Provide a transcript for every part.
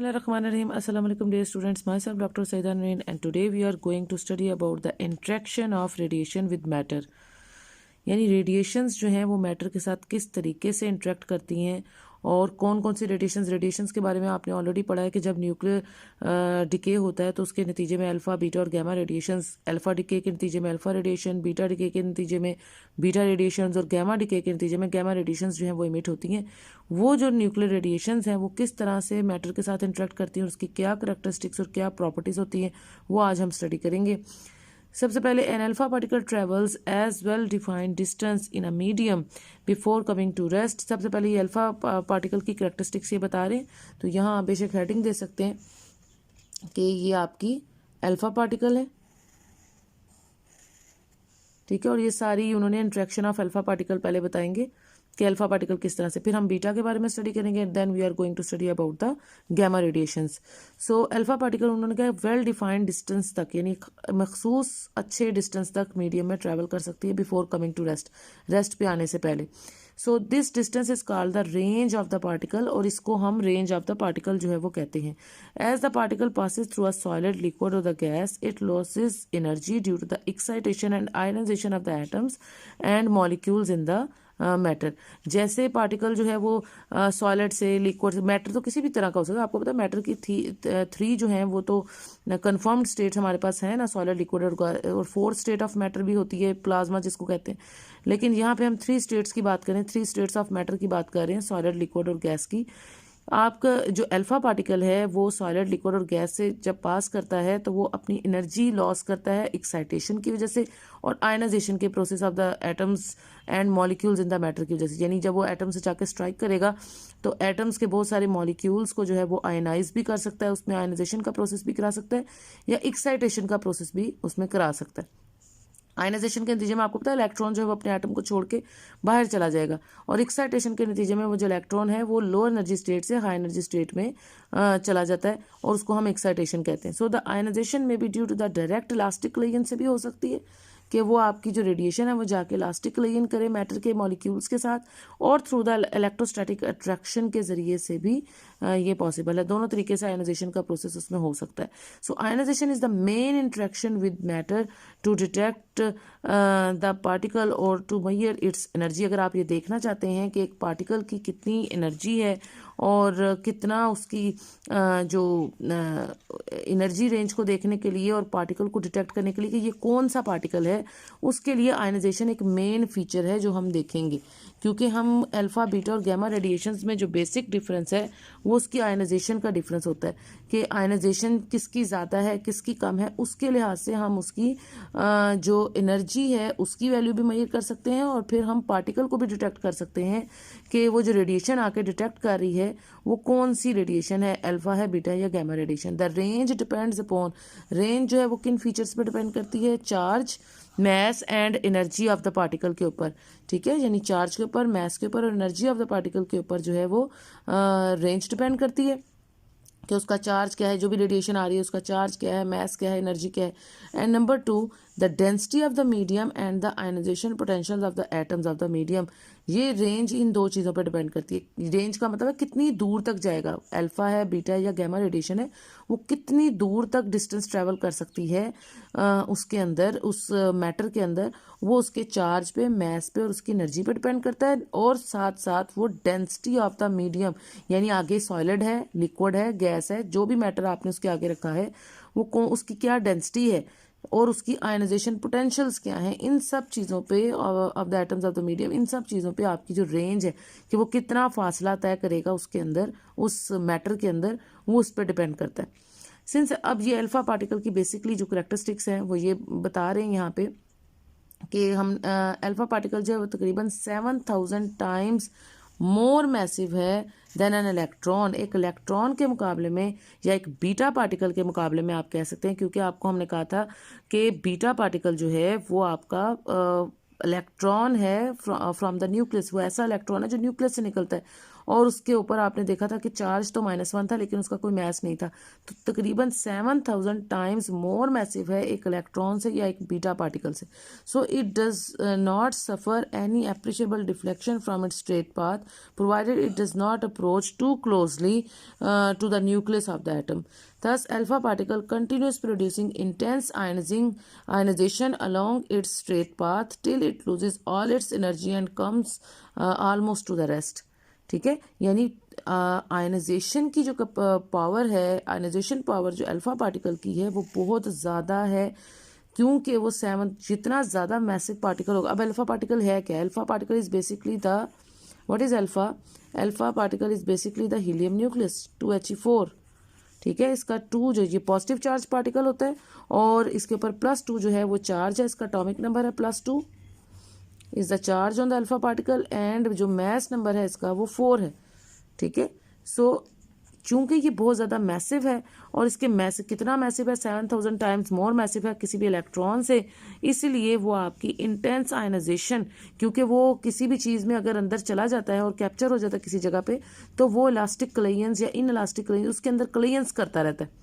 Bismillahirrahmanirrahim. Assalamu alaikum dear students. Myself Dr. Saida Nureen and today we are going to study about the interaction of radiation with matter. यानी radiations जो हैं वो matter के साथ किस तरीके से इंटरेक्ट करती हैं और कौन कौन सी रेडिएशंस के बारे में आपने ऑलरेडी पढ़ा है कि जब न्यूक्लियर डिके होता है तो उसके नतीजे में अल्फ़ा बीटा और गैमा रेडिएशंस, अल्फ़ा डिके के नतीजे में अल्फ़ा रेडिएशन, बीटा डिके के नतीजे में बीटा रेडिएशंस और गैमा डिके के नतीजे में गैमा रेडिएशंस जो हैं वो इमिट होती हैं। वो जो न्यूक्लियर रेडिएशंस हैं वो किस तरह से मैटर के साथ इंटरेक्ट करती हैं और उसकी क्या करैक्टरिस्टिक्स और क्या प्रॉपर्टीज़ होती हैं वो आज हम स्टडी करेंगे। सबसे पहले an alpha particle travels as well defined distance in a medium before coming to rest. सबसे पहले ये अल्फा पार्टिकल की करैक्टरिस्टिक्स ये बता रहे हैं, तो यहाँ आप बेशक हेडिंग दे सकते हैं कि ये आपकी अल्फा पार्टिकल है, ठीक है। और ये सारी उन्होंने इंट्रैक्शन ऑफ अल्फा पार्टिकल पहले बताएंगे कि अल्फा पार्टिकल किस तरह से, फिर हम बीटा के बारे में स्टडी करेंगे, then we are going to study about the gamma radiations. So alpha particle उन्होंने कहा वेल डिफाइंड डिस्टेंस तक, यानी मखसूस अच्छे डिस्टेंस तक मीडियम में ट्रैवल कर सकती है before coming to rest, rest पे आने से पहले। So this distance is called the range of the particle, और इसको हम रेंज ऑफ द पार्टिकल जो है वो कहते हैं। As the particle passes through a solid, liquid और the gas, it loses energy due to the excitation and ionization of the atoms and molecules in the matter. जैसे particle जो है वो सॉलिड से, लिक्विड, मैटर तो किसी भी तरह का हो सकता है। आपको पता है मैटर की थ्री जो हैं वो तो कंफर्म्ड स्टेट हमारे पास है ना, सॉलिड, लिक्विड और फोर्थ स्टेट ऑफ मैटर भी होती है प्लाज्मा जिसको कहते हैं। लेकिन यहाँ पे हम थ्री स्टेट्स की बात करें, थ्री स्टेट्स ऑफ मैटर की बात कर रहे हैं, सॉलिड, लिक्विड और गैस की। आपका जो अल्फा पार्टिकल है वो सॉलिड, लिक्विड और गैस से जब पास करता है तो वो अपनी एनर्जी लॉस करता है एक्साइटेशन की वजह से और आयनाइजेशन के process of the atoms and molecules in the matter की वजह से। यानी जब वो एटम से जाकर स्ट्राइक करेगा तो एटम्स के बहुत सारे मॉलिक्यूल्स को जो है वो आयनाइज भी कर सकता है, उसमें आयनाइजेशन का प्रोसेस भी करा सकता है या एक्साइटेशन का प्रोसेस भी उसमें करा सकता है। आयनाइजेशन के नतीजे में आपको पता है इलेक्ट्रॉन जो है वो अपने एटम को छोड़ के बाहर चला जाएगा, और एक्साइटेशन के नतीजे में वो जो इलेक्ट्रॉन है वो लो एनर्जी स्टेट से हाई एनर्जी स्टेट में चला जाता है और उसको हम एक्साइटेशन कहते हैं। सो द आयनाइजेशन में be due to the direct elastic collision से भी हो सकती है कि वो आपकी जो रेडिएशन है वो जाके इलास्टिक कोलिजन करे मैटर के मॉलिक्यूल्स के साथ, और थ्रू द इलेक्ट्रोस्टैटिक अट्रैक्शन के जरिए से भी ये पॉसिबल है। दोनों तरीके से आयनाइजेशन का प्रोसेस उसमें हो सकता है। So ionization is the main interaction with matter to detect the particle और टू मेजर इट्स एनर्जी। अगर आप ये देखना चाहते हैं कि एक पार्टिकल की कितनी एनर्जी है और कितना उसकी जो एनर्जी रेंज को देखने के लिए और पार्टिकल को डिटेक्ट करने के लिए कि ये कौन सा पार्टिकल है, उसके लिए आयनाइजेशन एक मेन फीचर है जो हम देखेंगे। क्योंकि हम अल्फा, बीटा और गैमा रेडिएशंस में जो बेसिक डिफरेंस है वो उसकी आयनाइजेशन का डिफरेंस होता है कि आयनाइजेशन किसकी ज़्यादा है किसकी कम है, उसके लिहाज से हम उसकी जो एनर्जी है उसकी वैल्यू भी मेजर कर सकते हैं, और फिर हम पार्टिकल को भी डिटेक्ट कर सकते हैं कि वो जो रेडिएशन आके डिटेक्ट कर रही है वो कौन सी रेडिएशन है, अल्फा है, बीटा या gamma radiation. The range depends upon, range जो है वो किन फीचर्स पे डिपेंड करती है, charge, mass and energy of the particle के ऊपर, ठीक है। यानी चार्ज के ऊपर, मैस के ऊपर और एनर्जी ऑफ द पार्टिकल के ऊपर जो है वो रेंज डिपेंड करती है कि उसका चार्ज क्या है, जो भी रेडिएशन आ रही है उसका चार्ज क्या है, मैस क्या है, एनर्जी क्या है। And number 2, the density of the medium and the ionization potential of the atoms of the medium. ये रेंज इन दो चीज़ों पर डिपेंड करती है। रेंज का मतलब है कितनी दूर तक जाएगा, अल्फा है, बीटा या गैमा रेडिएशन है, वो कितनी दूर तक डिस्टेंस ट्रैवल कर सकती है उसके अंदर, उस मैटर के अंदर, वो उसके चार्ज पे, मैस पे और उसकी एनर्जी पे डिपेंड करता है। और साथ साथ वो डेंसिटी ऑफ द मीडियम, यानी आगे सॉलिड है, लिक्विड है, गैस है, जो भी मैटर आपने उसके आगे रखा है वो उसकी क्या डेंसिटी है और उसकी आयनाइजेशन पोटेंशियल्स क्या हैं, इन सब चीज़ों पे of the atoms of the medium, इन सब चीज़ों पे आपकी जो रेंज है कि वो कितना फासला तय करेगा उसके अंदर, उस मैटर के अंदर, वो उस पर डिपेंड करता है। सिंस अब ये अल्फा पार्टिकल की बेसिकली जो करैक्टरिस्टिक्स हैं वो ये बता रहे हैं यहाँ पे कि हम अल्फा पार्टिकल जो है वो तकरीबन 7000 टाइम्स मोर मैसिव है देन एन इलेक्ट्रॉन, एक इलेक्ट्रॉन के मुकाबले में या एक बीटा पार्टिकल के मुकाबले में आप कह सकते हैं। क्योंकि आपको हमने कहा था कि बीटा पार्टिकल जो है वो आपका इलेक्ट्रॉन है फ्रॉम द न्यूक्लियस, वो ऐसा इलेक्ट्रॉन है जो न्यूक्लियस से निकलता है, और उसके ऊपर आपने देखा था कि चार्ज तो -1 था लेकिन उसका कोई मैस नहीं था। तो तकरीबन 7000 टाइम्स मोर मैसिव है एक इलेक्ट्रॉन से या एक बीटा पार्टिकल से। So it does not suffer any appreciable deflection from its straight path provided it does not approach too closely to the nucleus of the atom. Thus, alpha particle continues producing intense ionization along its straight path till it loses all its energy and comes almost to the rest. ठीक है, यानी ionization की जो power है, ionization power जो alpha particle की है वो बहुत ज़्यादा है, क्योंकि वो 7 जितना ज़्यादा मैसिव पार्टिकल होगा। अब अल्फा पार्टिकल है क्या? Alpha particle is basically the what is alpha? Alpha particle is basically the helium nucleus 2He4। ठीक है, इसका 2 जो ये पॉजिटिव चार्ज पार्टिकल होता है और इसके ऊपर +2 जो है वो चार्ज है, इसका एटॉमिक नंबर है +2 is the charge on the alpha particle and जो मैस नंबर है इसका वो 4 है। ठीक है, सो चूंकि ये बहुत ज़्यादा मैसिव है और इसके कितना मैसिव है? 7000 टाइम्स मोर मैसिव है किसी भी इलेक्ट्रॉन से, इसलिए वो आपकी इंटेंस आयनाइजेशन, क्योंकि वो किसी भी चीज़ में अगर अंदर चला जाता है और कैप्चर हो जाता है किसी जगह पे, तो वो इलास्टिक क्लेयंस या इन इलास्टिक क्लेयंस उसके अंदर क्लेयंस करता रहता है।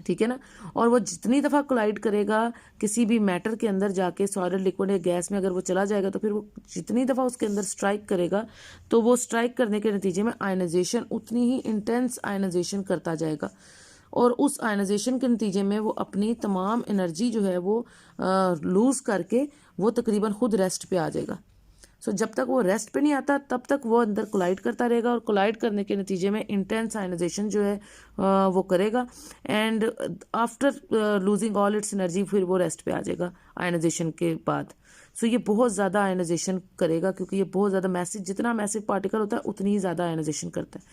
ठीक है ना, और वो जितनी दफ़ा कोलाइड करेगा किसी भी मैटर के अंदर जाके, सॉलिड लिक्विड या गैस में अगर वो चला जाएगा, तो फिर वो जितनी दफ़ा उसके अंदर स्ट्राइक करेगा तो वो स्ट्राइक करने के नतीजे में आयनाइजेशन उतनी ही इंटेंस आयनाइजेशन करता जाएगा और उस आयनाइजेशन के नतीजे में वो अपनी तमाम एनर्जी जो है वो लूज़ करके वो तकरीबन खुद रेस्ट पे आ जाएगा। सो जब तक वो रेस्ट पे नहीं आता तब तक वो अंदर कोलाइड करता रहेगा और कोलाइड करने के नतीजे में इंटेंस आयनाइजेशन जो है वो करेगा and after losing all it's energy फिर वो रेस्ट पे आ जाएगा आयनाइजेशन के बाद। सो ये बहुत ज़्यादा आयनाइजेशन करेगा क्योंकि ये बहुत ज़्यादा मैसिव, जितना मैसिव पार्टिकल होता है उतनी ही ज़्यादा आयनाइजेशन करता है।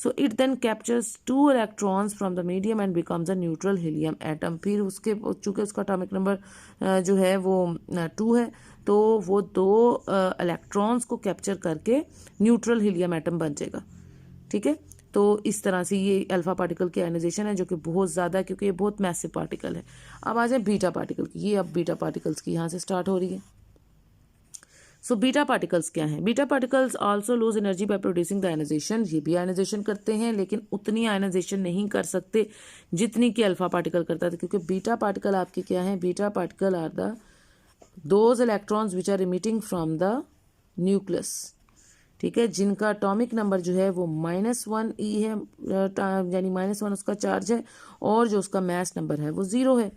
So it then captures 2 electrons from the medium and becomes a neutral helium atom. फिर उसके चूँकि उसका एटॉमिक नंबर जो है वो 2 है, तो वो 2 इलेक्ट्रॉन्स को कैप्चर करके न्यूट्रल हीलियम एटम बन जाएगा। ठीक है, तो इस तरह से ये अल्फा पार्टिकल की आयनाइजेशन है जो कि बहुत ज़्यादा है क्योंकि ये बहुत मैसिव पार्टिकल है। अब आ जाए बीटा पार्टिकल की। ये अब बीटा पार्टिकल्स की यहाँ से स्टार्ट हो रही है। सो बीटा पार्टिकल्स क्या हैं? Beta particles also lose energy by producing the ionization. ये भी आयनाइजेशन करते हैं लेकिन उतनी आयनाइजेशन नहीं कर सकते जितनी कि अल्फा पार्टिकल करता था, क्योंकि बीटा पार्टिकल आपके क्या है? Beta particle are the those electrons which are emitting from the nucleus. ठीक है, जिनका एटॉमिक नंबर जो है वो -1 E है, यानी -1 उसका चार्ज है और जो उसका मैस नंबर है वो 0 है।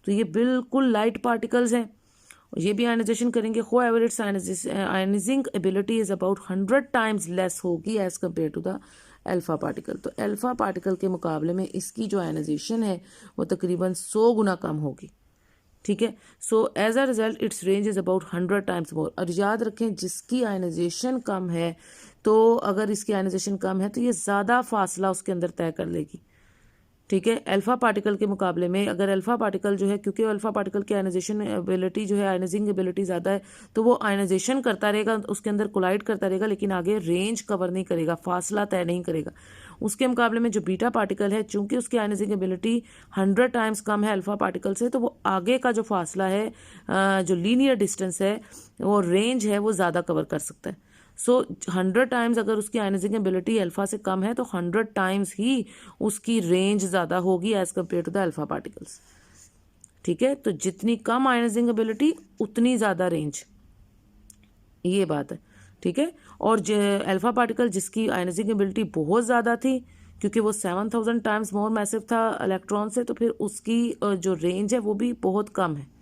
तो ये बिल्कुल लाइट पार्टिकल्स हैं। ये भी आयनाइजेशन करेंगे। However its ionizing ability is about 100 times less होगी as compare to the alpha particle. तो अल्फा पार्टिकल के मुकाबले में इसकी जो आयनाइजेशन है वो तकरीबन 100 गुना कम होगी। ठीक है, so as a result its range is about 100 times more. और याद रखें जिसकी आयनाइजेशन कम है, तो अगर इसकी आयनाइजेशन कम है तो ये ज़्यादा फासला उसके अंदर तय कर लेगी। ठीक है, अल्फा पार्टिकल के मुकाबले में अगर अल्फा पार्टिकल जो है, क्योंकि अल्फा पार्टिकल की आयनाइजेशन एबिलिटी जो है, आयनाइजिंग एबिलिटी ज़्यादा है, तो वो आयनाइजेशन करता रहेगा, उसके अंदर कोलाइड करता रहेगा, लेकिन आगे रेंज कवर नहीं करेगा, फासला तय नहीं करेगा। उसके मुकाबले में जो बीटा पार्टिकल है, चूंकि उसकी आयनाइजिंग एबिलिटी 100 टाइम्स कम है अल्फा पार्टिकल से, तो वो आगे का जो फासला है, जो लीनियर डिस्टेंस है, वो रेंज है, वो ज़्यादा कवर कर सकता है। सो 100 टाइम्स अगर उसकी आयनाइजिंग एबिलिटी अल्फा से कम है तो 100 टाइम्स ही उसकी रेंज ज़्यादा होगी as compare to the alpha particles. ठीक है, तो जितनी कम आयनाइजिंग एबिलिटी उतनी ज़्यादा रेंज, ये बात है। ठीक है, और अल्फा पार्टिकल जिसकी आयनाइजिंग एबिलिटी बहुत ज़्यादा थी क्योंकि वो 7000 टाइम्स मोर मैसिव था इलेक्ट्रॉन से, तो फिर उसकी जो रेंज है वो भी बहुत कम है।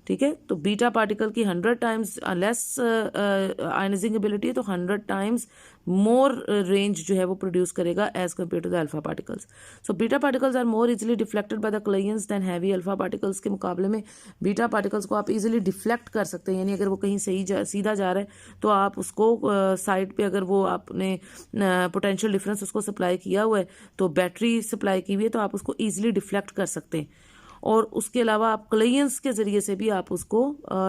ठीक है, तो बीटा पार्टिकल की 100 टाइम्स लेस आयनाइजिंग एबिलिटी है, तो 100 टाइम्स मोर रेंज जो है वो प्रोड्यूस करेगा as compare to the alpha particles. So beta particles are more easily deflected by the nucleons than heavy alpha particles. के मुकाबले में बीटा पार्टिकल्स को आप इजीली डिफ्लेक्ट कर सकते हैं, यानी अगर वो कहीं सीधा जा रहा है तो आप उसको साइड पे, अगर वो आपने पोटेंशियल डिफरेंस उसको सप्लाई किया हुआ है, तो बैटरी सप्लाई की हुई है, तो आप उसको ईजिली डिफ्लेक्ट कर सकते हैं। और उसके अलावा आप क्लेयंस के ज़रिए से भी आप उसको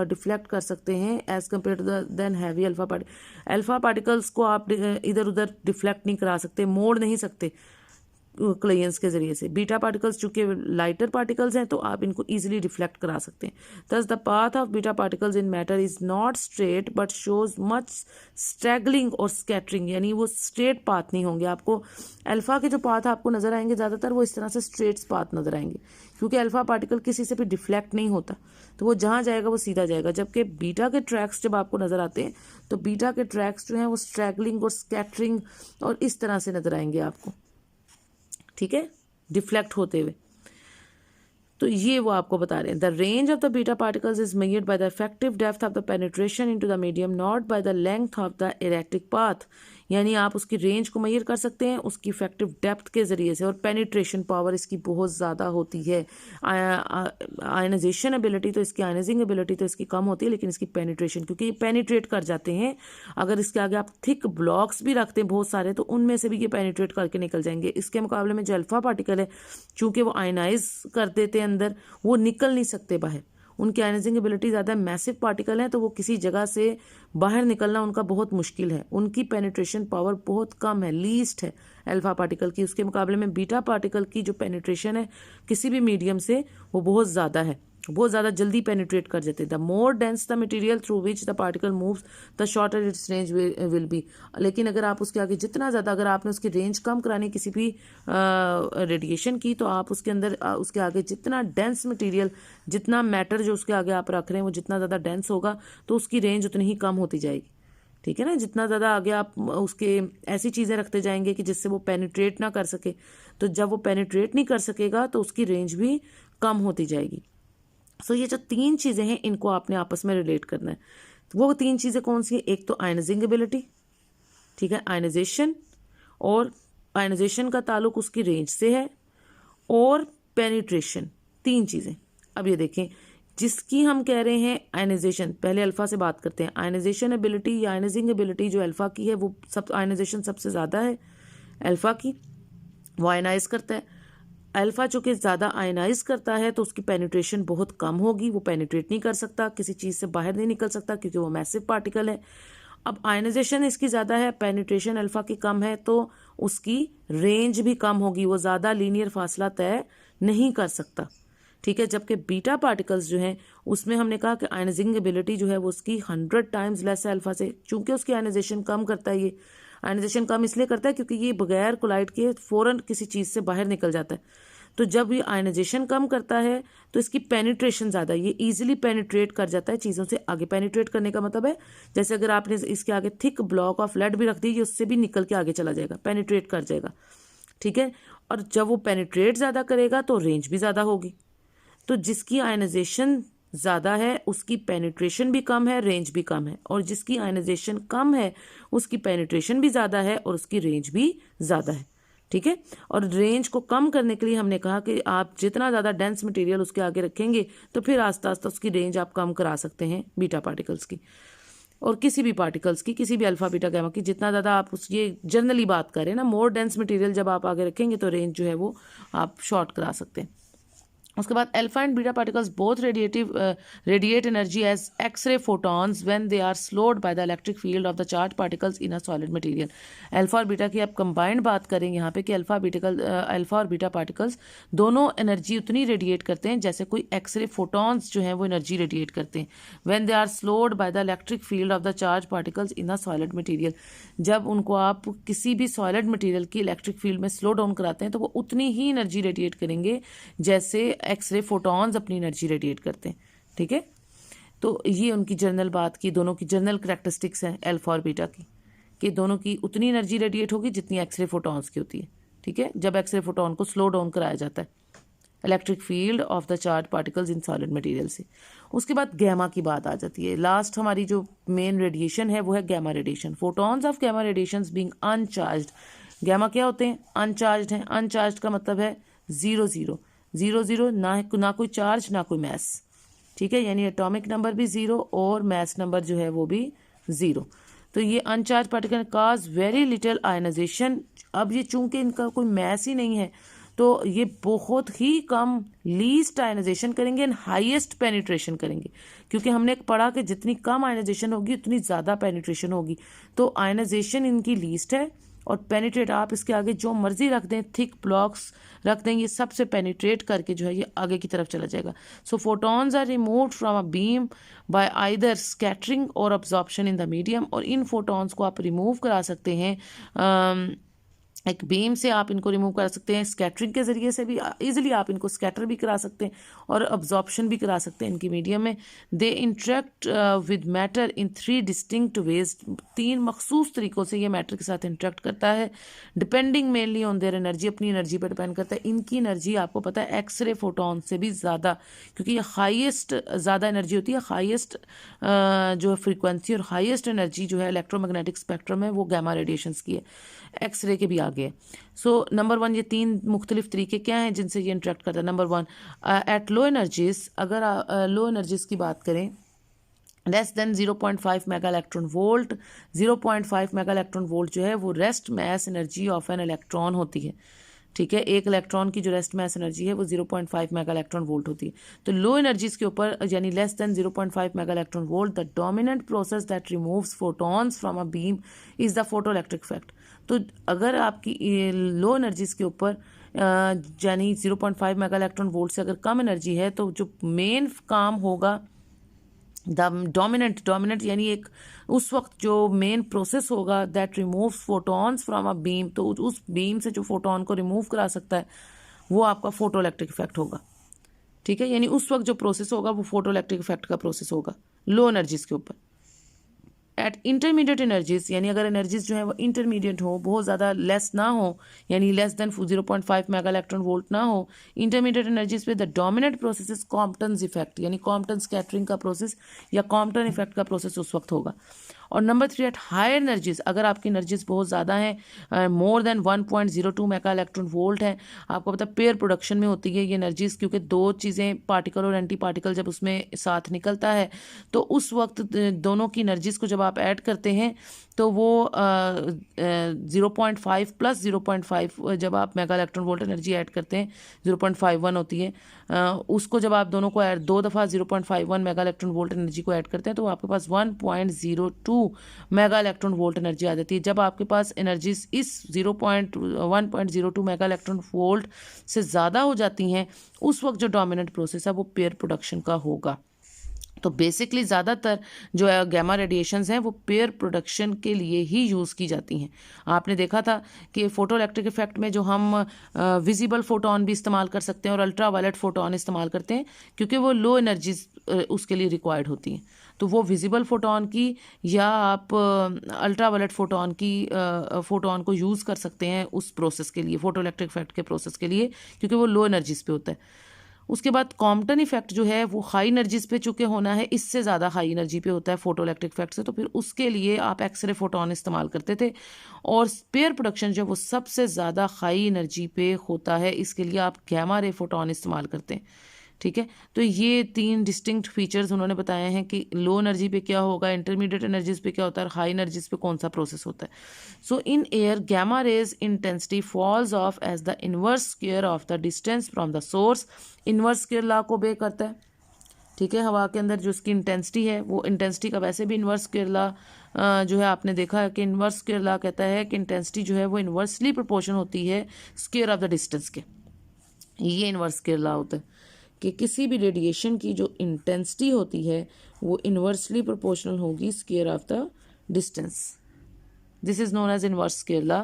डिफ्लेक्ट कर सकते हैं as compare to then heavy alpha particles को आप इधर उधर डिफ्लेक्ट नहीं करा सकते, मोड़ नहीं सकते। क्लेयंस के जरिए से। बीटा पार्टिकल्स चूंकि लाइटर पार्टिकल्स हैं तो आप इनको इजीली रिफ्लेक्ट करा सकते हैं। Thus the path of beta particles in matter is not straight but shows much struggling और स्कैटरिंग, यानी वो स्ट्रेट पाथ नहीं होंगे। आपको अल्फा के जो पाथ आपको नजर आएंगे ज़्यादातर वो इस तरह से स्ट्रेट पाथ नजर आएंगे, क्योंकि अल्फा पार्टिकल किसी से भी डिफ्लेक्ट नहीं होता, तो वो जहाँ जाएगा वो सीधा जाएगा। जबकि बीटा के ट्रैक्स जब आपको नजर आते हैं तो बीटा के ट्रैक्स जो हैं वो स्ट्रैगलिंग और स्कैटरिंग और इस तरह से नजर आएंगे आपको, ठीक है, डिफ्लेक्ट होते हुए। तो ये वो आपको बता रहे हैं। The range of the beta particles is measured by the effective depth of the penetration into the medium, not by the length of the electric path, यानी आप उसकी रेंज को मेजर कर सकते हैं उसकी इफेक्टिव डेप्थ के जरिए से। और पेनिट्रेशन पावर इसकी बहुत ज़्यादा होती है। आयनाइजेशन एबिलिटी तो इसकी, आयनाइजिंग एबिलिटी तो इसकी कम होती है, लेकिन इसकी पेनिट्रेशन, क्योंकि ये पेनिट्रेट कर जाते हैं। अगर इसके आगे आप थिक ब्लॉक्स भी रखते हैं बहुत सारे तो उनमें से भी ये पेनिट्रेट करके निकल जाएंगे। इसके मुकाबले में जो अल्फा पार्टिकल है, चूंकि वो आयनाइज कर देते हैं अंदर, वो निकल नहीं सकते बाहर, उनकी आयनाइजिंग एबिलिटी ज़्यादा। मैसिव पार्टिकल हैं तो वो किसी जगह से बाहर निकलना उनका बहुत मुश्किल है, उनकी पेनिट्रेशन पावर बहुत कम है, लीस्ट है अल्फा पार्टिकल की। उसके मुकाबले में बीटा पार्टिकल की जो पेनिट्रेशन है किसी भी मीडियम से वो बहुत ज़्यादा है, बहुत ज़्यादा जल्दी पेनिट्रेट कर जाते हैं। The more dense the material through which the particle moves the shorter it's range will be. लेकिन अगर आप उसके आगे जितना ज़्यादा, अगर आपने उसकी रेंज कम करानी किसी भी रेडिएशन की, तो आप उसके अंदर उसके आगे जितना डेंस मटेरियल, जितना मैटर जो उसके आगे आप रख रहे हैं वो जितना ज़्यादा डेंस होगा तो उसकी रेंज उतनी ही कम होती जाएगी, ठीक है ना। जितना ज़्यादा आगे आप उसके ऐसी चीज़ें रखते जाएंगे कि जिससे वो पेनिट्रेट ना कर सके, तो जब वो पेनिट्रेट नहीं कर सकेगा तो उसकी रेंज भी कम होती जाएगी। सो ये जो तीन चीज़ें हैं इनको आपने आपस में रिलेट करना है। तो वो तीन चीज़ें कौन सी है? एक तो आयनाइजिंग एबिलिटी, ठीक है, आयनाइजेशन, और आयनाइजेशन का ताल्लुक उसकी रेंज से है, और पेनिट्रेशन, तीन चीज़ें। अब ये देखें, जिसकी हम कह रहे हैं आयनाइजेशन, पहले अल्फा से बात करते हैं। आयनाइजेशन एबिलिटी या आयनाइजिंग एबिलिटी जो अल्फा की है वो सब, आयनाइजेशन सबसे ज़्यादा है अल्फा की, वो आयनाइज करता है। अल्फा चूंकि ज़्यादा आयनाइज करता है तो उसकी पेनिट्रेशन बहुत कम होगी, वो पेनिट्रेट नहीं कर सकता, किसी चीज़ से बाहर नहीं निकल सकता क्योंकि वो मैसिव पार्टिकल है। अब आयनाइजेशन इसकी ज़्यादा है, पेनिट्रेशन अल्फा की कम है, तो उसकी रेंज भी कम होगी, वो ज़्यादा लीनियर फासला तय नहीं कर सकता, ठीक है। जबकि बीटा पार्टिकल्स जो हैं उसमें हमने कहा कि आयनाइजिंग एबिलिटी जो है वो उसकी 100 टाइम्स लेस है अल्फा से, चूंकि उसकी आयनाइजेशन कम करता है। ये आयनाइजेशन कम इसलिए करता है क्योंकि ये बगैर कोलाइड के फौरन किसी चीज़ से बाहर निकल जाता है। तो जब ये आयनाइजेशन कम करता है तो इसकी पेनिट्रेशन ज़्यादा, ये इजीली पेनिट्रेट कर जाता है चीज़ों से आगे। पेनिट्रेट करने का मतलब है जैसे अगर आपने इसके आगे थिक ब्लॉक ऑफ लेड भी रख दी, ये उससे भी निकल के आगे चला जाएगा, पेनिट्रेट कर जाएगा, ठीक है। और जब वो पेनिट्रेट ज़्यादा करेगा तो रेंज भी ज़्यादा होगी। तो जिसकी आयनाइजेशन ज़्यादा है उसकी पेनिट्रेशन भी कम है, रेंज भी कम है, और जिसकी आयनाइजेशन कम है उसकी पेनिट्रेशन भी ज़्यादा है और उसकी रेंज भी ज़्यादा है, ठीक है। और रेंज को कम करने के लिए हमने कहा कि आप जितना ज़्यादा डेंस मटेरियल उसके आगे रखेंगे तो फिर आस्ता आस्ता उसकी रेंज आप कम करा सकते हैं बीटा पार्टिकल्स की, और किसी भी पार्टिकल्स की, किसी भी अल्फा बीटा गैमा की। जितना ज़्यादा आप उस, ये जनरली बात करें ना, मोर डेंस मटेरियल जब आप आगे रखेंगे तो रेंज जो है वो आप शॉर्ट करा सकते हैं। उसके बाद alpha and beta particles both radiate energy as X ray photons when they are slowed by the electric field of the charge particles in a solid material. Alpha और बीटा की आप कंबाइंड बात करें यहाँ पे कि अल्फा और बीटा पार्टिकल्स दोनों एनर्जी उतनी रेडिएट करते हैं जैसे कोई एक्सरे फोटॉन्स जो हैं वो एनर्जी रेडिएट करते हैं। When they are slowed by the electric field of the charge particles in a solid material, जब उनको आप किसी भी सॉलिड मटेरियल की इलेक्ट्रिक फील्ड में स्लो डाउन कराते हैं तो वो उतनी ही एनर्जी रेडिएट करेंगे जैसे एक्सरे फोटॉन्स अपनी एनर्जी रेडिएट करते हैं, ठीक है। तो ये उनकी जनरल बात की, दोनों की जनरल करैक्टरिस्टिक्स हैं अल्फा और बीटा की, कि दोनों की उतनी एनर्जी रेडिएट होगी जितनी एक्सरे फोटॉन्स की होती है, ठीक है, जब एक्सरे फोटॉन को स्लो डाउन कराया जाता है electric field of the charge particles in solid material से। उसके बाद गैमा की बात आ जाती है। लास्ट हमारी जो मेन रेडिएशन है वो है gamma radiation. Photons of gamma radiations being uncharged, gamma क्या होते हैं? अनचार्ज्ड हैं। अनचार्ज्ड का मतलब है 0 0 0 0, ना कोई चार्ज ना कोई मैस, ठीक है, यानी एटॉमिक नंबर भी 0 और मैस नंबर जो है वो भी 0। तो ये अनचार्ज पार्टिकल काज वेरी लिटिल आयनाइजेशन। अब ये चूंकि इनका कोई मैस ही नहीं है तो ये बहुत ही कम लीस्ट आयनाइजेशन करेंगे एंड हाईएस्ट पेनिट्रेशन करेंगे, क्योंकि हमने पढ़ा कि जितनी कम आयनाइजेशन होगी उतनी ज़्यादा पेनिट्रेशन होगी। तो आयनाइजेशन इनकी लीस्ट है और पेनिट्रेट आप इसके आगे जो मर्जी रख दें, थिक ब्लॉक्स रख दें, ये सबसे पेनिट्रेट करके जो है ये आगे की तरफ चला जाएगा। So photons are removed from a beam by either scattering और अब्जॉर्प्शन इन द मीडियम, और इन फोटॉन्स को आप रिमूव करा सकते हैं एक बीम से, आप इनको रिमूव कर सकते हैं, स्कैटरिंग के ज़रिए से भी इजीली आप इनको स्कैटर भी करा सकते हैं और अब्जॉर्प्शन भी करा सकते हैं इनकी मीडियम में। They interact with matter in 3 distinct ways, 3 मखसूस तरीक़ों से ये मैटर के साथ इंटरेक्ट करता है, depending mainly on their energy, अपनी एनर्जी पर डिपेंड करता है। इनकी एनर्जी आपको पता है एक्सरे फोटोन से भी ज़्यादा, क्योंकि ये हाईएस्ट ज़्यादा एनर्जी होती है, हाईएस्ट जो फ्रीक्वेंसी और हाईएस्ट एनर्जी जो है इलेक्ट्रोमैग्नेटिक स्पेक्ट्रम है वो गैमा रेडिएशंस की है, एक्सरे के भी आगे। सो नंबर 1 ये 3 मुख्तलिफ तरीके क्या हैं जिनसे ये इंटरेक्ट करता है। नंबर 1 एट लो एनर्जीज, अगर लो एनर्जीज की बात करें less than 0.5 mega electron volt, 0.5 mega electron volt जो है वो rest mass energy of an electron होती है, ठीक है। एक इलेक्ट्रॉन की जो रेस्ट मैस एनर्जी है वो 0.5 मेगा इलेक्ट्रॉन वोल्ट होती है। तो लो एनर्जीज के ऊपर यानी less than 0.5 mega electron volt, the dominant process that removes photons from a beam is the photo electric effect. तो अगर आपकी लो एनर्जीज के ऊपर यानी 0.5 मेगा इलेक्ट्रॉन वोल्ट से अगर कम एनर्जी है, तो जो मेन काम होगा डोमिनेंट यानी एक उस वक्त जो मेन प्रोसेस होगा that removes photons from a beam, तो उस बीम से जो फोटोन को रिमूव करा सकता है वो आपका फोटो इलेक्ट्रिक इफेक्ट होगा, ठीक है। यानी उस वक्त जो प्रोसेस होगा वो फोटो इलेक्ट्रिक इफेक्ट का प्रोसेस होगा लो एनर्जीज के ऊपर। एट इंटरमीडिएट एनर्जीज, यानी अगर एनर्जीज जो है वो इंटरमीडिएट हो, बहुत ज़्यादा लेस ना हो, यानी less than 0.5 mega electron volt ना हो, इंटरमीडिएट एनर्जीज पे the dominant process is Compton effect, यानी कॉम्पटन स्कैटरिंग का प्रोसेस या कॉम्पटन इफेक्ट का प्रोसेस उस वक्त होगा। और नंबर 3 एट हाई एनर्जीज, अगर आपकी एनर्जीज बहुत ज़्यादा हैं, more than 1.02 mega electron volt है, आपको पता है पेयर प्रोडक्शन में होती है ये एनर्जीज, क्योंकि 2 चीज़ें पार्टिकल और एंटी पार्टिकल जब उसमें साथ निकलता है तो उस वक्त दोनों की एनर्जीज को जब आप ऐड करते हैं तो वो 0.5 प्लस 0.5 जब आप mega electron volt energy add करते हैं 0.51 होती है, उसको जब आप दोनों को ऐड 2 दफ़ा 0.51 मेगा इलेक्ट्रॉन वोल्ट एनर्जी को ऐड करते हैं तो आपके पास 1.02 मेगा इलेक्ट्रॉन वोल्ट एनर्जी आ जाती है। जब आपके पास एनर्जीज इस 1.02 मेगा इलेक्ट्रॉन वोल्ट से ज़्यादा हो जाती हैं, उस वक्त जो डोमिनेंट प्रोसेस है वो पेयर प्रोडक्शन का होगा। तो बेसिकली ज़्यादातर जो है गैमा रेडिएशंस हैं वो पेयर प्रोडक्शन के लिए ही यूज़ की जाती हैं। आपने देखा था कि फोटो इलेक्ट्रिक इफेक्ट में जो हम विजिबल फोटोन भी इस्तेमाल कर सकते हैं और अल्ट्रा वायलेट फोटोन इस्तेमाल करते हैं, क्योंकि वो लो एनर्जीज उसके लिए रिक्वायर्ड होती हैं। तो वो विजिबल फोटोन की या आप अल्ट्रा वायलेट फोटोन की फोटोन को यूज़ कर सकते हैं उस प्रोसेस के लिए, फोटो इलेक्ट्रिक इफेक्ट के प्रोसेस के लिए, क्योंकि वो लो एनर्जीज पे होता है। उसके बाद कॉम्पटन इफेक्ट जो है वो हाई एनर्जीज पे चूँकि होना है, इससे ज़्यादा हाई एनर्जी पे होता है फोटो इलेक्ट्रिक इफेक्ट से, तो फिर उसके लिए आप एक्सरे फोटोन इस्तेमाल करते थे। और पेयर प्रोडक्शन जो है वो सबसे ज़्यादा हाई एनर्जी पे होता है, इसके लिए आप गैमा रे फोटोन इस्तेमाल करते हैं, ठीक है। तो ये 3 डिस्टिंक्ट फीचर्स उन्होंने बताए हैं कि लो एनर्जी पे क्या होगा, इंटरमीडिएट एनर्जीज पे क्या होता है, हाई एनर्जीज पे कौन सा प्रोसेस होता है। So in air gamma rays intensity falls off as the inverse square of the distance from the source, inverse square law को obey करता है, ठीक है। हवा के अंदर जो इसकी इंटेंसिटी है वो इंटेंसिटी का वैसे भी इनवर्स स्क्वायर लॉ जो है आपने देखा है कि इनवर्स स्क्वायर लॉ कहता है कि इंटेंसिटी जो है वो इनवर्सली प्रोपोर्शन होती है स्क्वायर ऑफ द डिस्टेंस के। ये इनवर्स स्क्वायर लॉ होता है कि किसी भी रेडिएशन की जो इंटेंसिटी होती है वो इनवर्सली प्रोपोर्शनल होगी square of the distance. This is known as inverse square law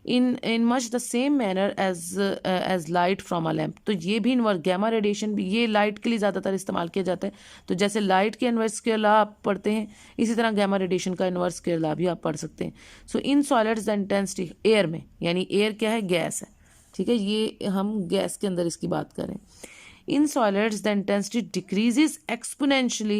in much the same manner as light from a lamp. तो ये भी इनवर्स गैमा रेडिएशन भी ये लाइट के लिए ज़्यादातर इस्तेमाल किया जाता है। तो जैसे लाइट के इनवर्स स्क्वायर लॉ आप पढ़ते हैं, इसी तरह गैमा रेडिएशन का इनवर्स स्क्वायर लॉ भी आप पढ़ सकते हैं। So in solids the intensity air में, यानी एयर क्या है, गैस है, ठीक है, ये हम गैस के अंदर इसकी बात करें। In solids, the intensity decreases exponentially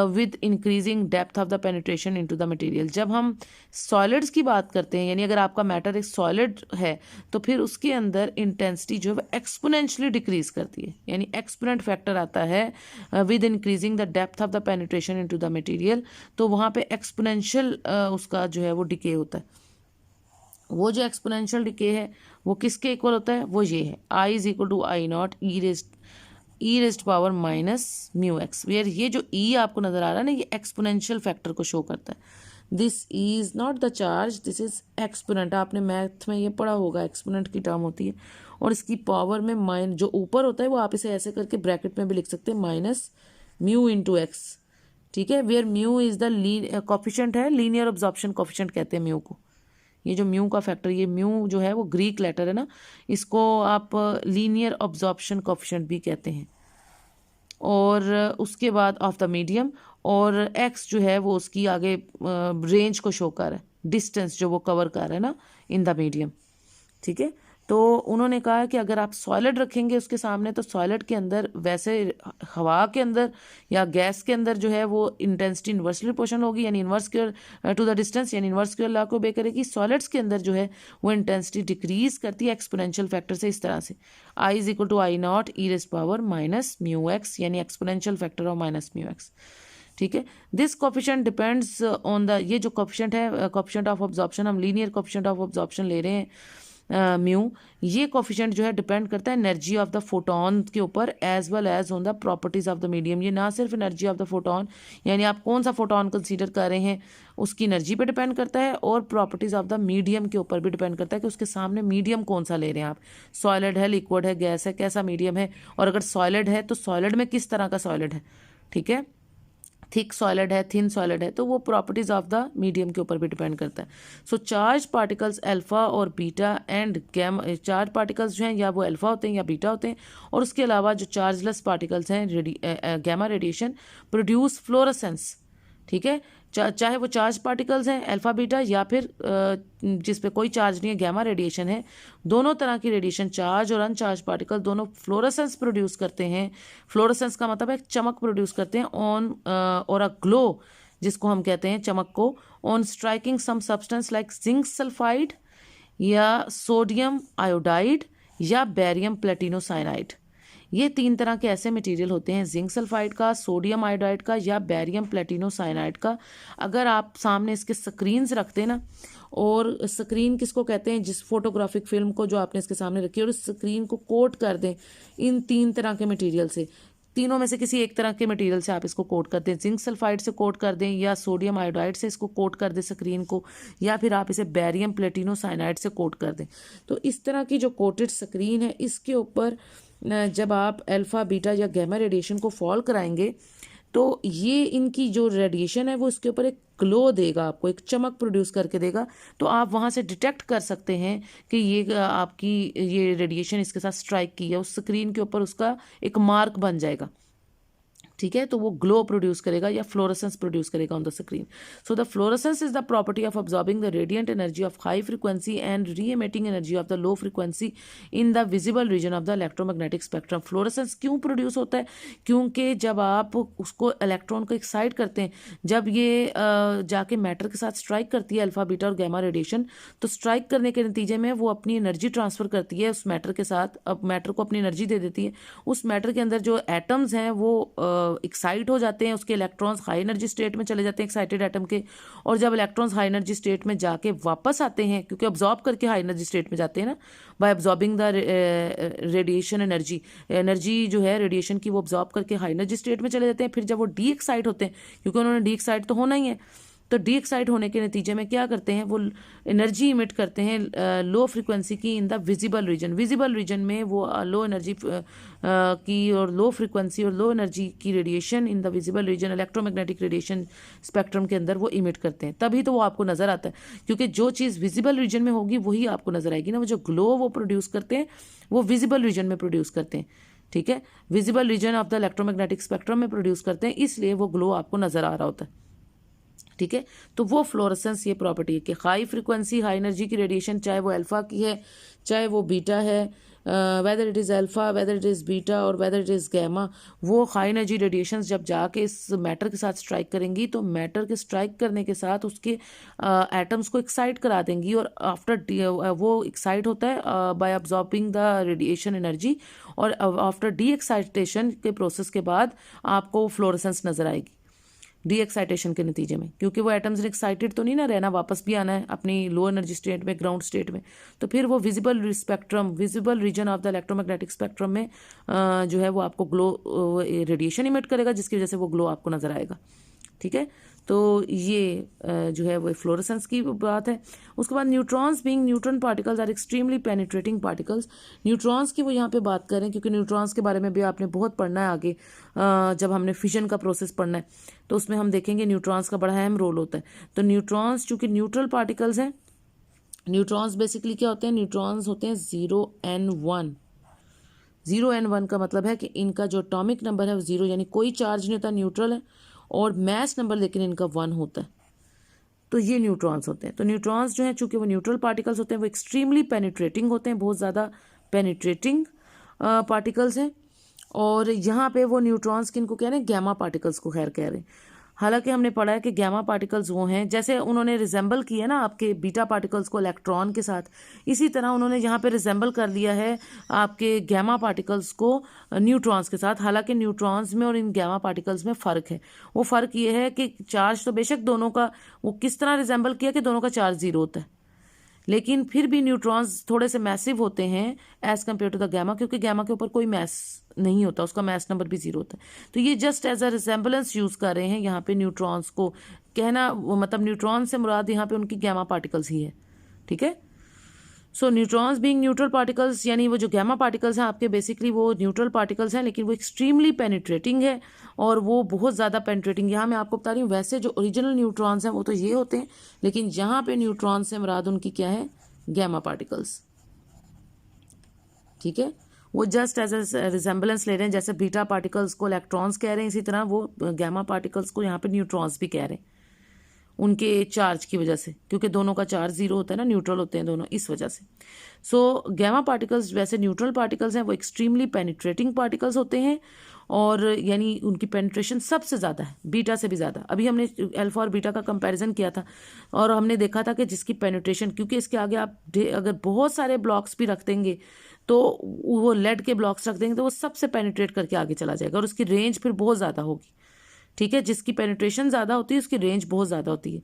with increasing depth of the penetration into the material. जब हम solids की बात करते हैं, यानी अगर आपका मैटर एक solid है तो फिर उसके अंदर इंटेंसिटी जो है एक्सपोनेंशियली डिक्रीज करती है, यानी एक्सपोनेंट फैक्टर आता है with increasing the depth of the penetration into the material. तो वहाँ पे एक्सपोनेंशियल उसका जो है वो डिके होता है। वो जो एक्सपोनेंशियल डिके है वो किसके इक्वल होता है, वो ये है I is equal to I not e raised power minus mu x, where ये जो ई आपको नज़र आ रहा है ना, ये एक्सपोनेंशियल फैक्टर को शो करता है। This is not the charge, this is exponent. आपने मैथ में ये पढ़ा होगा, एक्सपोनेंट की टर्म होती है। और इसकी पावर में माइन जो ऊपर होता है वो आप इसे ऐसे करके ब्रैकेट में भी लिख सकते हैं, माइनस म्यू इंटू एक्स। ठीक है, where mu is the coefficient है, लीनियर ऑब्जॉर्प्शन कॉफिशेंट कहते हैं म्यू को। ये जो म्यू का फैक्टर, ये म्यू जो है वो ग्रीक लेटर है ना, इसको आप लीनियर ऑब्जॉर्प्शन कॉफिशेंट भी कहते हैं। और उसके बाद ऑफ द मीडियम, और एक्स जो है वो उसकी आगे रेंज को शो कर रहा है, डिस्टेंस जो वो कवर कर रहा है ना इन द मीडियम। ठीक है, तो उन्होंने कहा कि अगर आप सॉलिड रखेंगे उसके सामने, तो सॉलिड के अंदर वैसे हवा के अंदर या गैस के अंदर जो है वो इंटेंसिटी इन्वर्सली प्रोपोर्शनल होगी, यानी inverse square to the distance, यानी इन्वर्स स्क्वायर लॉ को ओबे करेगी। सॉलिड्स के अंदर जो है वो इंटेंसिटी डिक्रीज करती है एक्सपोनेंशियल फैक्टर से, इस तरह से I is equal to I not e raise power minus mu x, यानी exponential factor of minus mu x. ठीक है, this coefficient depends on the, ये जो कोफिशिएंट है कोफिशिएंट ऑफ ऑब्जॉर्प्शन, हम लीनियर कोफिशिएंट ऑफ ऑब्जॉर्प्शन ले रहे हैं म्यू, ये कोफिशिएंट जो है डिपेंड करता है एनर्जी ऑफ द फोटोन के ऊपर as well as on the properties of the medium. ये ना सिर्फ एनर्जी ऑफ द फोटोन, यानी आप कौन सा फोटोन कंसीडर कर रहे हैं उसकी एनर्जी पे डिपेंड करता है, और प्रॉपर्टीज ऑफ द मीडियम के ऊपर भी डिपेंड करता है कि उसके सामने मीडियम कौन सा ले रहे हैं आप, सॉलिड है, लिक्विड है, गैस है, कैसा मीडियम है। और अगर सॉलिड है तो सॉलिड में किस तरह का सॉलिड है। ठीक है, थिक सॉलिड है, थिन सॉलिड है, तो वो प्रॉपर्टीज ऑफ द मीडियम के ऊपर भी डिपेंड करता है। सो चार्ज पार्टिकल्स अल्फा और beta and gamma, charge particles जो हैं या वो अल्फा होते हैं या बीटा होते हैं, और उसके अलावा जो चार्जलेस पार्टिकल्स हैं गैमा रेडिएशन प्रोड्यूस फ्लोरोसेंस। ठीक है, चाहे वो चार्ज पार्टिकल्स हैं अल्फा बीटा, या फिर जिस पे कोई चार्ज नहीं है गैमा रेडिएशन है, दोनों तरह की रेडिएशन, चार्ज और अनचार्ज पार्टिकल दोनों फ्लोरोसेंस प्रोड्यूस करते हैं। फ्लोरोसेंस का मतलब है चमक प्रोड्यूस करते हैं ऑन और अ ग्लो, जिसको हम कहते हैं चमक को, on striking some substance like zinc sulphide या सोडियम आयोडाइड या बेरियम प्लेटिनोसाइनाइड। ये तीन तरह के ऐसे मटेरियल होते हैं, जिंक सल्फाइड का, सोडियम आयोडाइड का या बेरियम प्लेटिनोसाइनाइड का। अगर आप सामने इसके स्क्रीन्स रखते हैं ना, और स्क्रीन किसको कहते हैं, जिस फोटोग्राफिक फिल्म को जो आपने इसके सामने रखी है, और उस स्क्रीन को कोट कर दें इन तीन तरह के मटेरियल से, तीनों में से किसी एक तरह के मटेरियल से आप इसको कोट कर दें, जिंक सल्फाइड से कोट कर दें या सोडियम आयोडाइड से इसको कोट कर दें स्क्रीन को, या फिर आप इसे बेरियम प्लेटिनोसाइनाइड से कोट कर दें। तो इस तरह की जो कोटेड स्क्रीन है, इसके ऊपर जब आप अल्फा बीटा या गैमा रेडिएशन को फॉल कराएंगे, तो ये इनकी जो रेडिएशन है वो इसके ऊपर एक ग्लो देगा, आपको एक चमक प्रोड्यूस करके देगा। तो आप वहाँ से डिटेक्ट कर सकते हैं कि ये आपकी ये रेडिएशन इसके साथ स्ट्राइक की है, उस स्क्रीन के ऊपर उसका एक मार्क बन जाएगा। ठीक है, तो वो ग्लो प्रोड्यूस करेगा या फ्लोरोसेंस प्रोड्यूस करेगा on the screen. So the fluorescence is the property of absorbing the radiant energy of high frequency and re emitting energy of the low frequency in the visible region of the electromagnetic spectrum. Fluorescence क्यों produce होता है, क्योंकि जब आप उसको electron को excite करते हैं, जब ये जाके मैटर के साथ स्ट्राइक करती है अल्फा बीटा और गैमा रेडिएशन, तो स्ट्राइक करने के नतीजे में वो अपनी एनर्जी ट्रांसफर करती है उस मैटर के साथ, अब मैटर को अपनी एनर्जी दे देती है। उस मैटर के अंदर जो एटम्स हैं वो एक्साइट हो जाते हैं, उसके इलेक्ट्रॉन्स हाई एनर्जी स्टेट में चले जाते हैं एक्साइटेड एटम के, और जब इलेक्ट्रॉन्स हाई एनर्जी स्टेट में जाके वापस आते हैं, क्योंकि ऑब्जॉर्ब करके हाई एनर्जी स्टेट में जाते हैं ना, bye absorbing the radiation energy जो है रेडिएशन की, वो ऑब्जॉर्ब करके हाई एनर्जी स्टेट में चले जाते हैं। फिर जब वो डी एक्साइट होते हैं, क्योंकि उन्होंने डी एक्साइट तो होना ही है, तो डी एक्साइट होने के नतीजे में क्या करते हैं, वो एनर्जी इमिट करते हैं लो फ्रीक्वेंसी की इन the visible reason. Visible region में वो लो एनर्जी की और लो फ्रीक्वेंसी और लो एनर्जी की radiation in the visible reason electromagnetic radiation spectrum के अंदर वो इमिट करते हैं, तभी तो वो आपको नजर आता है। क्योंकि जो चीज़ विजिबल रीजन में होगी वही आपको नजर आएगी ना, वो जो ग्लो वो प्रोड्यूस करते हैं वो विजिबल रीजन में प्रोड्यूस करते हैं। ठीक है, visible region of the electromagnetic spectrum में प्रोड्यूस करते हैं, इसलिए वो ग्लो आपको नजर आ रहा होता है। ठीक है, तो वो फ्लोरेसेंस ये प्रॉपर्टी है कि हाई फ्रीक्वेंसी हाई एनर्जी की रेडिएशन, चाहे वो अल्फा की है चाहे वो बीटा है, whether it is alpha whether it is beta और वेदर इट इज़ गैमा, वो हाई एनर्जी रेडिएशंस जब जाके इस मैटर के साथ स्ट्राइक करेंगी, तो मैटर के स्ट्राइक करने के साथ उसके एटम्स को एक्साइट करा देंगी, और आफ्टर वो एक्साइट होता है by absorbing the radiation energy, और आफ्टर डी एक्साइटेशन के प्रोसेस के बाद आपको फ्लोरेसेंस नजर आएगी डी एक्साइटेशन के नतीजे में, क्योंकि वो एटम्स ने एक्साइटेड तो नहीं ना रहना, वापस भी आना है अपनी लो एनर्जी स्टेट में, ग्राउंड स्टेट में। तो फिर वो visible spectrum, visible region of the electromagnetic spectrum में जो है वो आपको ग्लो रेडिएशन इमिट करेगा, जिसकी वजह से वो ग्लो आपको नजर आएगा। ठीक है, तो ये जो है वो फ्लोरेसेंस की बात है। उसके बाद neutrons being neutron particles are extremely penetrating particles. Neutrons की वो यहाँ पे बात करें क्योंकि न्यूट्रॉन्स के बारे में भी आपने बहुत पढ़ना है आगे, जब हमने फिजन का प्रोसेस पढ़ना है तो उसमें हम देखेंगे न्यूट्रॉन्स का बड़ा अहम रोल होता है। तो न्यूट्रॉन्स चूंकि न्यूट्रल पार्टिकल्स हैं, न्यूट्रॉन्स बेसिकली क्या होते हैं, न्यूट्रॉन्स होते हैं 0n1। 0n1 का मतलब है कि इनका जो एटॉमिक नंबर है वो 0, यानी कोई चार्ज नहीं होता, न्यूट्रल है, और मैस नंबर लेकिन इनका 1 होता है। तो ये न्यूट्रॉन्स होते हैं। तो न्यूट्रॉन्स जो हैं चूंकि वो न्यूट्रल पार्टिकल्स होते हैं, वो एक्सट्रीमली पेनिट्रेटिंग होते हैं, बहुत ज़्यादा पेनिट्रेटिंग पार्टिकल्स हैं। और यहाँ पे वो न्यूट्रॉन्स किनको कह रहे हैं, गैमा पार्टिकल्स को खैर कह रहे हैं। हालांकि हमने पढ़ा है कि गैमा पार्टिकल्स वो हैं, जैसे उन्होंने रिजेंबल किया ना आपके बीटा पार्टिकल्स को इलेक्ट्रॉन के साथ, इसी तरह उन्होंने यहाँ पे रिजेंबल कर लिया है आपके गैमा पार्टिकल्स को न्यूट्रॉन्स के साथ। हालांकि न्यूट्रॉन्स में और इन गैमा पार्टिकल्स में फ़र्क है। वो फ़र्क ये है कि चार्ज तो बेशक दोनों का, वो किस तरह रिजेंबल किया कि दोनों का चार्ज 0 होता है, लेकिन फिर भी न्यूट्रॉन्स थोड़े से मैसिव होते हैं as compare to the gamma, क्योंकि गैमा के ऊपर कोई मैस नहीं होता, उसका मैस नंबर भी 0 होता है। तो ये just as a resemblance use कर रहे हैं यहाँ पे न्यूट्रॉन्स को कहना, मतलब न्यूट्रॉन से मुराद यहाँ पे उनकी गैमा पार्टिकल्स ही है। ठीक है। सो न्यूट्रॉन्स बीइंग न्यूट्रल पार्टिकल्स, यानी वो जो गैमा पार्टिकल्स हैं आपके बेसिकली वो न्यूट्रल पार्टिकल्स हैं, लेकिन वो एक्सट्रीमली पेनिट्रेटिंग है और वो बहुत ज़्यादा पेनिट्रेटिंग। यहाँ मैं आपको बता रही हूँ, वैसे जो ओरिजिनल न्यूट्रॉन्स हैं वो तो ये होते हैं, लेकिन यहाँ पे न्यूट्रॉन से मुराद उनकी क्या है, गैमा पार्टिकल्स। ठीक है। वो जस्ट एज ए रिजेंबलेंस ले रहे हैं, जैसे बीटा पार्टिकल्स को इलेक्ट्रॉन्स कह रहे हैं, इसी तरह वो गैमा पार्टिकल्स को यहाँ पे न्यूट्रॉन्स भी कह रहे हैं, उनके चार्ज की वजह से, क्योंकि दोनों का चार्ज 0 होता है ना, न्यूट्रल होते हैं दोनों, इस वजह से। सो गैमा पार्टिकल्स वैसे न्यूट्रल पार्टिकल्स हैं, वो एक्सट्रीमली पेनिट्रेटिंग पार्टिकल्स होते हैं, और यानी उनकी पेनिट्रेशन सबसे ज़्यादा है, बीटा से भी ज़्यादा। अभी हमने अल्फा और बीटा का कंपैरिजन किया था और हमने देखा था कि जिसकी पेनिट्रेशन, क्योंकि इसके आगे आप अगर बहुत सारे ब्लॉक्स भी रख देंगे, तो वो लेड के ब्लॉक्स रख देंगे तो वो सबसे पेनिट्रेट करके आगे चला जाएगा और उसकी रेंज फिर बहुत ज़्यादा होगी। ठीक है। जिसकी पेनिट्रेशन ज़्यादा होती है उसकी रेंज बहुत ज़्यादा होती है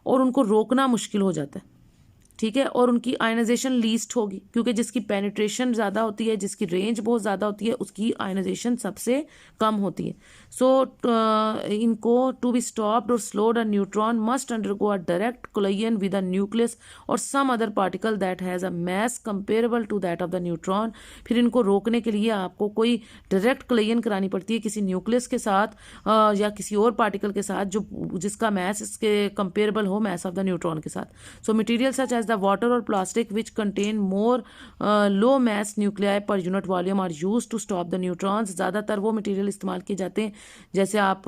और उनको रोकना मुश्किल हो जाता है। ठीक है। और उनकी आयनाइजेशन लीस्ट होगी, क्योंकि जिसकी पेनिट्रेशन ज़्यादा होती है, जिसकी रेंज बहुत ज़्यादा होती है, उसकी आयनाइजेशन सबसे कम होती है। सो इनको टू बी स्टॉप्ड और slowed a neutron must undergo a direct collision with a nucleus और some other particle that has a mass comparable to that of the neutron. फिर इनको रोकने के लिए आपको कोई डायरेक्ट कोलिजन करानी पड़ती है किसी न्यूक्लियस के साथ या किसी और पार्टिकल के साथ जो जिसका मैस इसके कंपेरेबल हो मैस ऑफ द न्यूट्रॉन के साथ। So material such as the water और plastic which contain more low mass nuclei per unit volume are use to stop the neutrons. ज़्यादातर वो मटीरियल इस्तेमाल किए जाते हैं, जैसे आप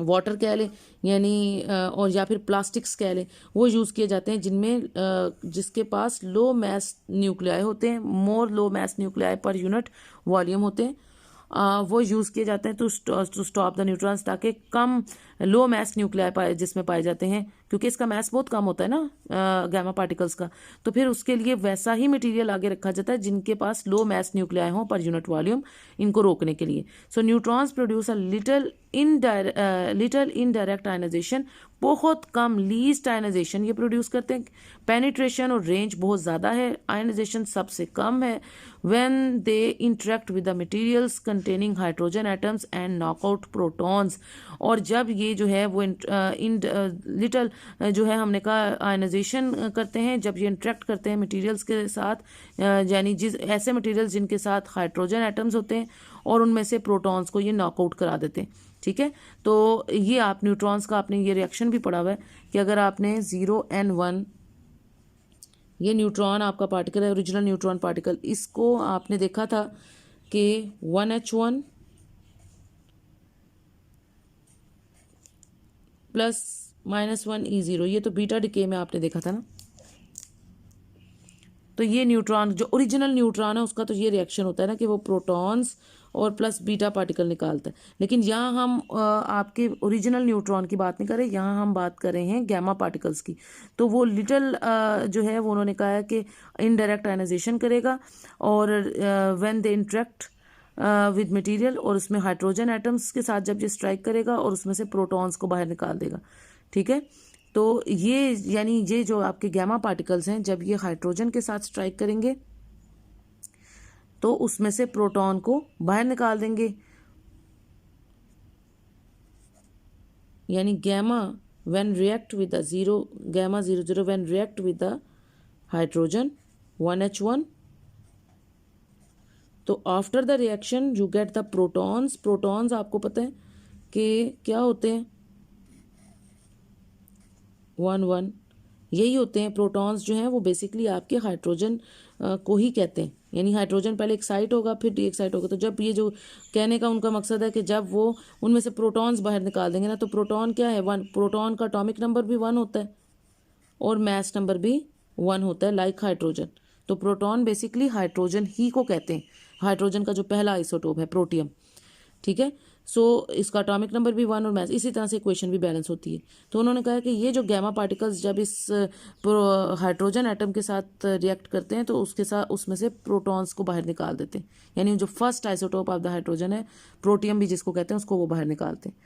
वाटर कह लें, यानी और या फिर प्लास्टिक्स कह लें, वो यूज़ किए जाते हैं जिनमें जिसके पास लो मैस न्यूक्लियाई होते हैं, more low mass nuclei per unit volume होते हैं, वो यूज़ किए जाते हैं टू स्टॉप द न्यूट्रॉन्स, ताकि कम लो मैस न्यूक्लियाई जिसमें पाए जाते हैं, क्योंकि इसका मैस बहुत कम होता है ना गैमा पार्टिकल्स का, तो फिर उसके लिए वैसा ही मटेरियल आगे रखा जाता है जिनके पास लो मैस न्यूक्लियाई हो पर यूनिट वॉल्यूम, इनको रोकने के लिए। So neutrons produce a little indirect ionization, बहुत कम लीस्ट आयनाइजेशन ये प्रोड्यूस करते हैं। पेनिट्रेशन और रेंज बहुत ज़्यादा है, आयनाइजेशन सबसे कम है। When they interact with the materials containing hydrogen atoms and knockout protons, और जब ये जो है वो लिटिल जो है हमने कहा आयनाइजेशन करते हैं, जब ये इंटरेक्ट करते हैं मटेरियल्स के साथ, यानी जिस ऐसे मटेरियल्स जिनके साथ हाइड्रोजन एटम्स होते हैं और उनमें से प्रोटॉन्स को ये नॉकआउट करा देते हैं। ठीक है। तो ये आप न्यूट्रॉन्स का आपने ये रिएक्शन भी पढ़ा हुआ है कि अगर आपने 0n1, ये न्यूट्रॉन आपका पार्टिकल है, ओरिजिनल न्यूट्रॉन पार्टिकल, इसको आपने देखा था कि 1h1 प्लस -1e0, ये तो बीटा डिके में आपने देखा था ना। तो ये न्यूट्रॉन जो ओरिजिनल न्यूट्रॉन है उसका तो ये रिएक्शन होता है ना कि वो प्रोटॉन्स और प्लस बीटा पार्टिकल निकालता है, लेकिन यहाँ हम आपके ओरिजिनल न्यूट्रॉन की बात नहीं कर रहे, यहाँ हम बात कर रहे हैं गैमा पार्टिकल्स की। तो वो लिटिल जो है वो उन्होंने कहा है कि इनडायरेक्ट आयनाइजेशन करेगा और when they interact with material, और उसमें हाइड्रोजन एटम्स के साथ जब ये स्ट्राइक करेगा और उसमें से प्रोटॉन्स को बाहर निकाल देगा। ठीक है। तो ये यानी ये जो आपके गैमा पार्टिकल्स हैं, जब ये हाइड्रोजन के साथ स्ट्राइक करेंगे तो उसमें से प्रोटॉन को बाहर निकाल देंगे, यानी gamma when react with the zero gamma 00 when react with the hydrogen 1H1, तो after the reaction you get the protons. Protons आपको पता है कि क्या होते हैं, 1 यही होते हैं प्रोटॉन्स जो हैं वो बेसिकली आपके हाइड्रोजन को ही कहते हैं। यानी हाइड्रोजन पहले एक्साइट होगा फिर डीएक्साइट होगा। तो जब ये जो कहने का उनका मकसद है कि जब वो उनमें से प्रोटॉन्स बाहर निकाल देंगे ना, तो प्रोटॉन क्या है 1, प्रोटॉन का एटॉमिक नंबर भी 1 होता है और मास नंबर भी 1 होता है लाइक हाइड्रोजन। तो प्रोटॉन बेसिकली हाइड्रोजन ही को कहते हैं, हाइड्रोजन का जो पहला आइसोटोप है प्रोटियम, ठीक है। सो इसका एटॉमिक नंबर भी 1 और मास, इसी तरह से इक्वेशन भी बैलेंस होती है। तो उन्होंने कहा कि ये जो गैमा पार्टिकल्स जब इस हाइड्रोजन एटम के साथ रिएक्ट करते हैं तो उसके साथ उसमें से प्रोटॉन्स को बाहर निकाल देते हैं। यानी जो first isotope of the hydrogen है, प्रोटियम भी जिसको कहते हैं, उसको वो बाहर निकालते हैं।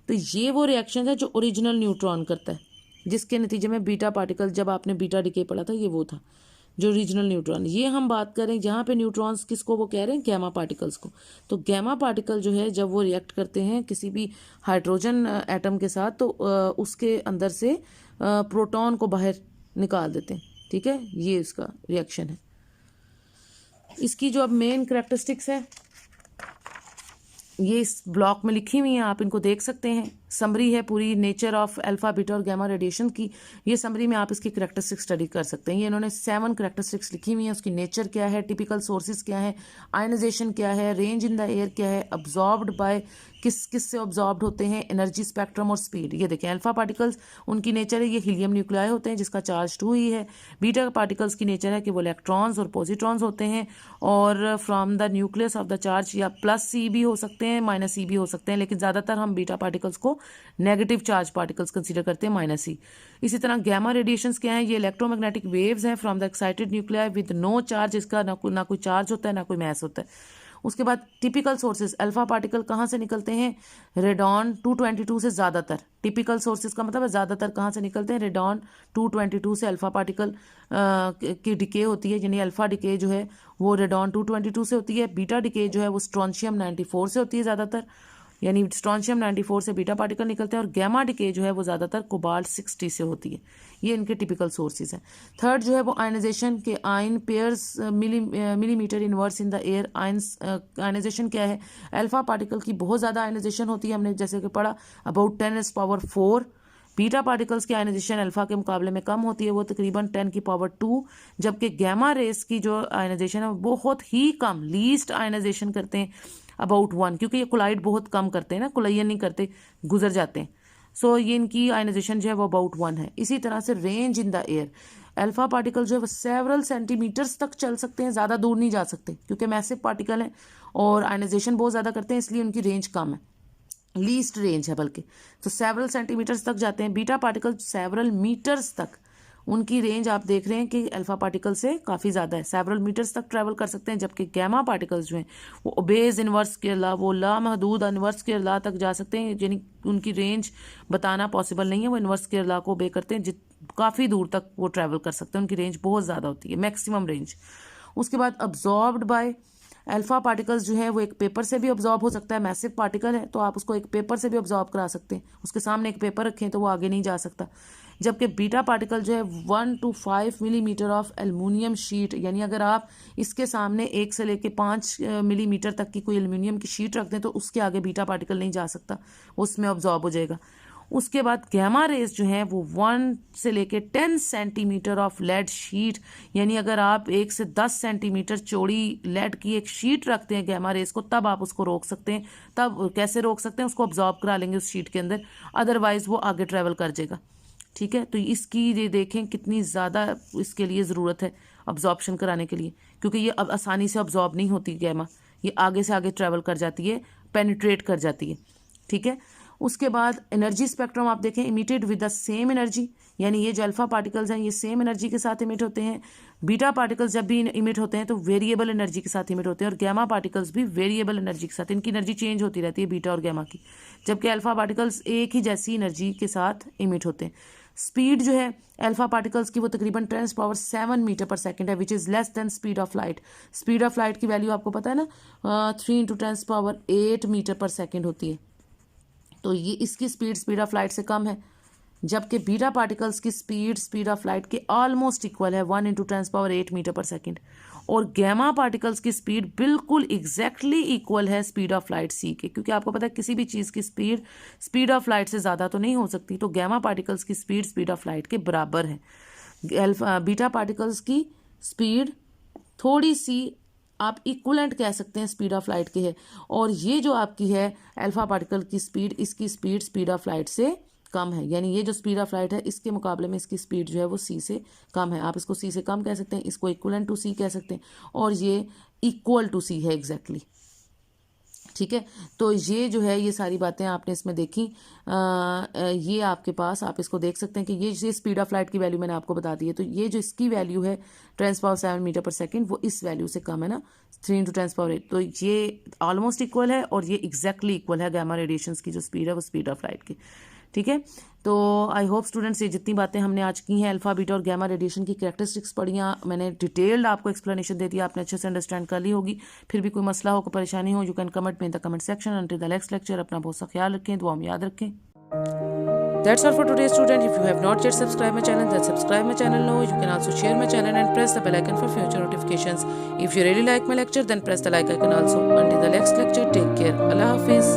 तो ये वो रिएक्शन है जो ओरिजिनल न्यूट्रॉन करता है, जिसके नतीजे में बीटा पार्टिकल, जब आपने बीटा डिके पढ़ा था, ये वो था जो रीजनल न्यूट्रॉन। ये हम बात करें जहाँ पे न्यूट्रॉन्स किसको वो कह रहे हैं, गैमा पार्टिकल्स को। तो गैमा पार्टिकल जो है जब वो रिएक्ट करते हैं किसी भी हाइड्रोजन एटम के साथ, तो उसके अंदर से प्रोटॉन को बाहर निकाल देते हैं, ठीक है। ये इसका रिएक्शन है। इसकी जो अब मेन कैरेक्टरिस्टिक्स है ये इस ब्लॉक में लिखी हुई हैं, आप इनको देख सकते हैं। समरी है पूरी नेचर ऑफ अल्फा बीटा और गैमा रेडिएशन की। ये समरी में आप इसकी कैरेक्टरिस्टिक्स स्टडी कर सकते हैं। ये इन्होंने 7 कैरेक्टरिस्टिक्स लिखी हुई हैं। उसकी नेचर क्या है, टिपिकल सोर्सेज क्या है, आयनाइजेशन क्या है, रेंज इन द एयर क्या है, अब्जॉर्ब्ड बाय किस किस से ऑब्जॉर्ब्ड होते हैं, एनर्जी स्पेक्ट्रम और स्पीड। ये देखें अल्फा पार्टिकल्स उनकी नेचर है ये हीलियम न्यूक्लियाई होते हैं जिसका चार्ज 2 ही है। बीटा पार्टिकल्स की नेचर है कि वो इलेक्ट्रॉन्स और पॉजिट्रॉन्स होते हैं और from the nucleus of the charge या +C भी हो सकते हैं, -C भी हो सकते हैं, लेकिन ज़्यादातर हम बीटा पार्टिकल्स को नेगेटिव चार्ज पार्टिकल्स कंसीडर करते हैं, -C। इसी तरह गैमा रेडिएशंस क्या है, ये इलेक्ट्रोमैग्नेटिक वेव्स हैं from the excited nuclei with no charge. इसका ना कोई चार्ज होता है ना कोई मास होता है। उसके बाद टिपिकल सोर्सेज अल्फा पार्टिकल कहाँ से निकलते हैं, रेडॉन 222 से ज़्यादातर। टिपिकल सोर्सेज का मतलब है ज़्यादातर कहाँ से निकलते हैं, रेडॉन 222 से अल्फा पार्टिकल की डिके होती है। यानी अल्फा डिके जो है वो रेडॉन 222 से होती है। बीटा डिके जो है वो स्ट्रोंशियम 94 से होती है ज़्यादातर, यानी स्ट्रोंशियम 94 से बीटा पार्टिकल निकलते हैं। और गैमा डिके जो है वो ज़्यादातर कोबाल्ट 60 से होती है। ये इनके टिपिकल सोर्सेज हैं। थर्ड जो है वो आयनाइजेशन के ion pairs millimetre inverse in the air. Ionization क्या है, अल्फा पार्टिकल की बहुत ज़्यादा आयनाइजेशन होती है, हमने जैसे कि पढ़ा अबाउट 10⁻⁴। बीटा पार्टिकल्स की आयनाइजेशन अल्फा के मुकाबले में कम होती है, वो तकरीबन 10⁻²। जबकि गैमा रेस की जो आयनाइजेशन है वो बहुत ही कम, लीस्ट आयनाइजेशन करते हैं अबाउट 1, क्योंकि ये कोलाइड बहुत कम करते हैं ना, कोलाइड नहीं करते, गुजर जाते हैं। सो ये इनकी आयनाइजेशन जो है वो अबाउट 1 है। इसी तरह से range in the air, alpha particle जो है वो सेवरल सेंटीमीटर्स तक चल सकते हैं, ज़्यादा दूर नहीं जा सकते क्योंकि मैसिव पार्टिकल हैं और आयनाइजेशन बहुत ज़्यादा करते हैं, इसलिए उनकी रेंज कम है, लीस्ट रेंज है बल्कि। तो सेवरल सेंटीमीटर्स तक जाते हैं। बीटा पार्टिकल सेवरल मीटर्स तक, उनकी रेंज आप देख रहे हैं कि अल्फा पार्टिकल से काफ़ी ज़्यादा है, सेवरल मीटर्स तक ट्रैवल कर सकते हैं। जबकि गैमा पार्टिकल्स जो हैं वो ओबेज इन्वर्स के अल्लाह, वो लामहदूद इन्वर्स के अल्लाह तक जा सकते हैं, यानी उनकी रेंज बताना पॉसिबल नहीं है। वो इन्वर्स के अल्लाह को ओबे करते हैं, काफ़ी दूर तक वो ट्रैवल कर सकते हैं, उनकी रेंज बहुत ज़्यादा होती है, मैक्सिमम रेंज। उसके बाद अब्जॉर्ब्ड बाय अल्फा पार्टिकल्स जो है वो एक पेपर से भी ऑब्जॉर्ब हो सकता है। मैसिव पार्टिकल है तो आप उसको एक पेपर से भी ऑब्जॉर्ब करा सकते हैं, उसके सामने एक पेपर रखें तो वो आगे नहीं जा सकता। जबकि बीटा पार्टिकल जो है 1 to 5 millimetre of aluminium sheet, यानी अगर आप इसके सामने 1 से लेके 5 मिलीमीटर तक की कोई एल्युमिनियम की शीट रख दें तो उसके आगे बीटा पार्टिकल नहीं जा सकता, उसमें ऑब्जॉर्ब हो जाएगा। उसके बाद गैमा रेज जो है वो 1 से लेके 10 सेंटीमीटर ऑफ लेड शीट, यानी अगर आप 1 से 10 सेंटीमीटर चौड़ी लेड की एक शीट रखते हैं गैमा रेज को, तब आप उसको रोक सकते हैं। तब कैसे रोक सकते हैं, उसको ऑब्जॉर्ब करा लेंगे उस शीट के अंदर, अदरवाइज वो आगे ट्रेवल कर जाएगा, ठीक है। तो इसकी ये देखें कितनी ज़्यादा इसके लिए ज़रूरत है अब्जॉर्प्शन कराने के लिए, क्योंकि ये अब आसानी से अब्जॉर्ब नहीं होती गैमा, ये आगे से आगे ट्रैवल कर जाती है, पेनिट्रेट कर जाती है, ठीक है। उसके बाद एनर्जी स्पेक्ट्रम आप देखें, emitted with the same energy, यानी ये जो अल्फा पार्टिकल्स हैं ये सेम एनर्जी के साथ इमिट होते हैं। बीटा पार्टिकल्स जब भी इमिट होते हैं तो वेरिएबल एनर्जी के साथ इमिट होते हैं, और गैमा पार्टिकल्स भी वेरिएबल एनर्जी के साथ, इनकी एनर्जी चेंज होती रहती है बीटा और गैमा की, जबकि अल्फा पार्टिकल्स एक ही जैसी एनर्जी के साथ इमिट होते हैं। स्पीड जो है अल्फा पार्टिकल्स की वो तकरीबन 10⁻⁷ मीटर पर सेकंड है, which is less than speed of light. Speed of light की वैल्यू आपको पता है ना, 3 × 10⁸ मीटर पर सेकंड होती है, तो ये इसकी स्पीड ऑफ लाइट से कम है, जबकि बीटा पार्टिकल्स की स्पीड ऑफ लाइट के ऑलमोस्ट इक्वल है 1 × 10⁸ मीटर पर सेकेंड, और गैमा पार्टिकल्स की स्पीड बिल्कुल एग्जैक्टली इक्वल है स्पीड ऑफ लाइट सी के, क्योंकि आपको पता है किसी भी चीज़ की स्पीड ऑफ लाइट से ज़्यादा तो नहीं हो सकती, तो गैमा पार्टिकल्स की स्पीड ऑफ लाइट के बराबर है। बीटा पार्टिकल्स की स्पीड थोड़ी सी आप इक्वलेंट कह सकते हैं स्पीड ऑफ लाइट के है, और ये जो आपकी है अल्फा पार्टिकल की स्पीड, इसकी स्पीड ऑफ लाइट से कम है, यानी ये जो स्पीड ऑफ लाइट है इसके मुकाबले में इसकी स्पीड जो है वो सी से कम है। आप इसको सी से कम कह सकते हैं, इसको इक्वलेंट टू सी कह सकते हैं, और ये इक्वल टू सी है एग्जैक्टली। ठीक है, तो ये जो है ये सारी बातें आपने इसमें देखी। ये आपके पास आप इसको देख सकते हैं कि ये स्पीड ऑफ लाइट की वैल्यू मैंने आपको बता दी है, तो ये जो इसकी वैल्यू है 10⁻⁷ मीटर पर सेकेंड वो इस वैल्यू से कम है ना, 3 × 10⁸, तो ये ऑलमोस्ट इक्वल है और ये एग्जैक्टली इक्वल है गैमा रेडिएशंस की जो स्पीड है वो स्पीड ऑफ लाइट की। ठीक है, तो आई होप स्टूडेंट्स ये जितनी बातें हमने आज की हैं अल्फा बीटा और गैमा रेडिएशन की कैरेक्टरिस्टिक्स पढ़ी हैं, मैंने डिटेल्ड आपको एक्सप्लेनेशन दे दिया, आपने अच्छे से अंडरस्टैंड कर ली होगी। फिर भी कोई मसला हो, कोई परेशानी हो, यू कैन कमेंट में in the comment section. Until the next lecture, अपना बहुत सा ख्याल रखें, दुआ में याद रखें। That's all for today, student. If you have not yet subscribed my channel, then subscribe my channel now. You can also share my channel and press the bell icon for future notifications. If you really like my lecture, then press the like icon also. Until the next lecture, take care. Allah Hafiz.